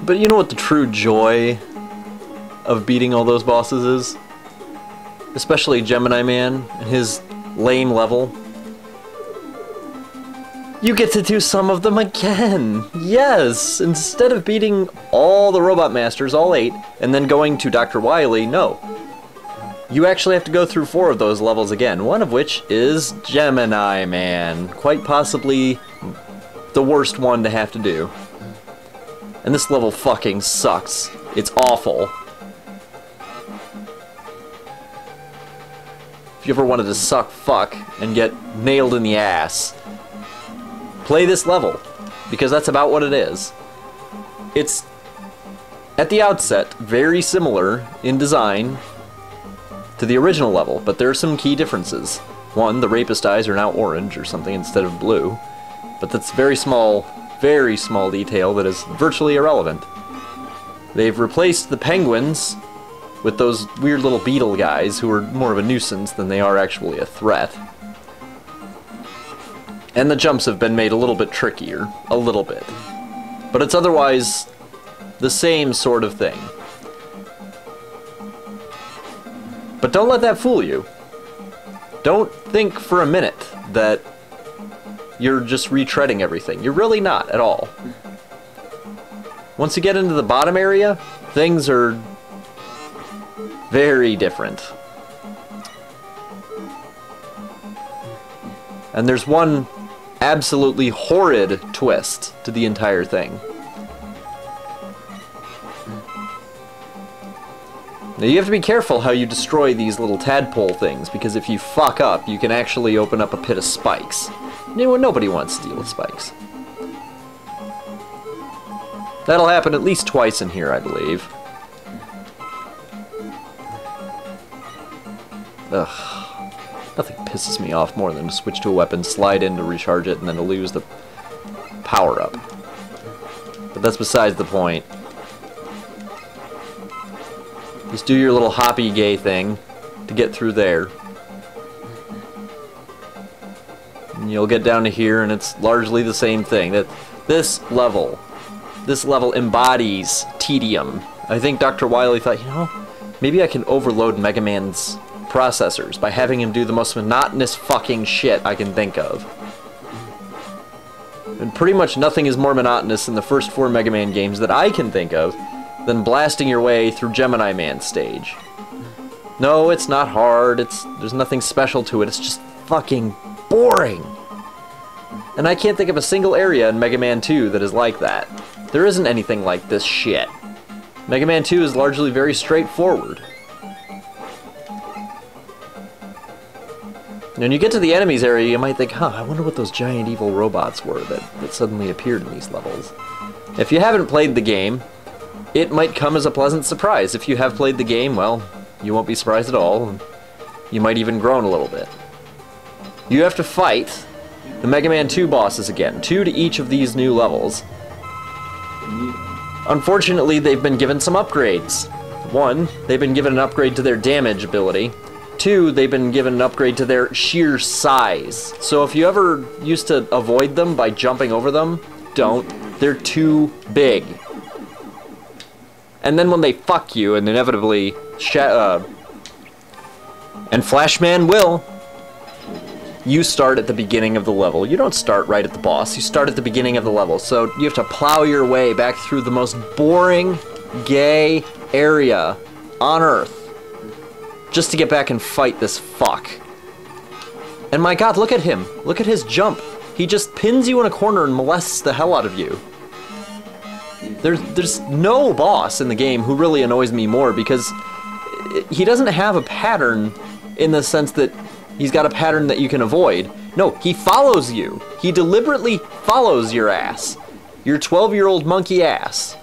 But you know what the true joy of beating all those bosses is? Especially Gemini Man and his lame level. You get to do some of them again! Yes! Instead of beating all the Robot Masters, all 8, and then going to Dr. Wily, no. You actually have to go through 4 of those levels again, one of which is Gemini Man. Quite possibly the worst one to have to do. And this level fucking sucks. It's awful. If you ever wanted to suck fuck and get nailed in the ass, play this level, because that's about what it is. It's, at the outset, very similar in design to the original level, but there are some key differences. One, the rapist eyes are now orange or something instead of blue, but that's very small detail that is virtually irrelevant. They've replaced the penguins with those weird little beetle guys who are more of a nuisance than they are actually a threat. And the jumps have been made a little bit trickier. A little bit. But it's otherwise the same sort of thing. But don't let that fool you. Don't think for a minute that you're just retreading everything. You're really not at all. Once you get into the bottom area, things are very different. And there's one absolutely horrid twist to the entire thing. Now you have to be careful how you destroy these little tadpole things, because if you fuck up, you can actually open up a pit of spikes. Nobody wants to deal with spikes. That'll happen at least twice in here, I believe. Ugh. Nothing pisses me off more than to switch to a weapon, slide in to recharge it, and then to lose the power-up. But that's besides the point. Just do your little hoppy gay thing to get through there. And you'll get down to here, and it's largely the same thing. This level embodies tedium. I think Dr. Wily thought, you know, maybe I can overload Mega Man's processors by having him do the most monotonous fucking shit I can think of. And pretty much nothing is more monotonous in the first 4 Mega Man games that I can think of than blasting your way through Gemini Man's stage. No, it's not hard, there's nothing special to it, it's just fucking boring. And I can't think of a single area in Mega Man 2 that is like that. There isn't anything like this shit. Mega Man 2 is largely very straightforward. When you get to the enemies area, you might think, huh, I wonder what those giant evil robots were that suddenly appeared in these levels. If you haven't played the game, it might come as a pleasant surprise. If you have played the game, well, you won't be surprised at all, and you might even groan a little bit. You have to fight the Mega Man 2 bosses again, 2 to each of these new levels. Unfortunately, they've been given some upgrades. 1, they've been given an upgrade to their damage ability. 2, they've been given an upgrade to their sheer size. So if you ever used to avoid them by jumping over them, don't. They're too big. And then when they fuck you, and inevitably, and Flashman will, you start at the beginning of the level. You don't start right at the boss, you start at the beginning of the level. So you have to plow your way back through the most boring, gay area on Earth just to get back and fight this fuck. And my god, look at him. Look at his jump. He just pins you in a corner and molests the hell out of you. There's no boss in the game who really annoys me more, because he doesn't have a pattern in the sense that he's got a pattern that you can avoid. No, he follows you. He deliberately follows your ass. Your 12-year-old monkey ass.